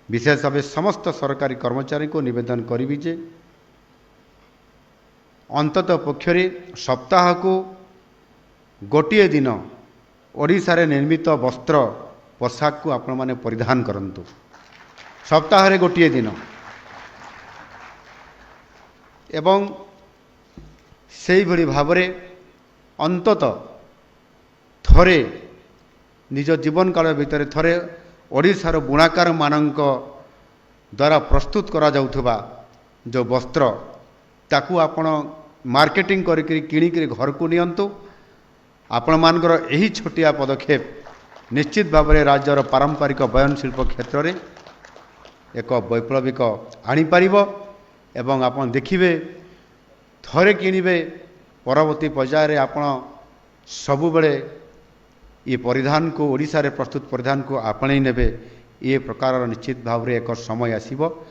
विशेष भाव समस्त सरकारी कर्मचारी को निवेदन करी जे अंतत पक्षरे सप्ताह को गोटे दिन ओडिशा रे निर्मित वस्त्र पोशाक को आपण माने परिधान करंतु। सप्ताह रे गोटे दिन एवं सेही भली भावरे अंतत थरे निज जीवन काल भितर थरे ओडिशार बुणाकार मानक द्वारा प्रस्तुत करा जाउथबा जो वस्त्र ताकू आपण मार्केटिंग करी किणिक घर को नियंतु। आपण मानकर यही छोटिया पदक्षेप निश्चित भाव में राज्यर पारंपरिक बयन शिल्प क्षेत्र में एक वैप्लविक आनीपर एवं आपण देखिए थरे किणवे परवर्ती पर्यायर आपण सबु बेले ये परिधान को ओडिशा रे प्रस्तुत परिधान को आपणई नेबे ये प्रकार निश्चित भाव में एक समय आसीबो।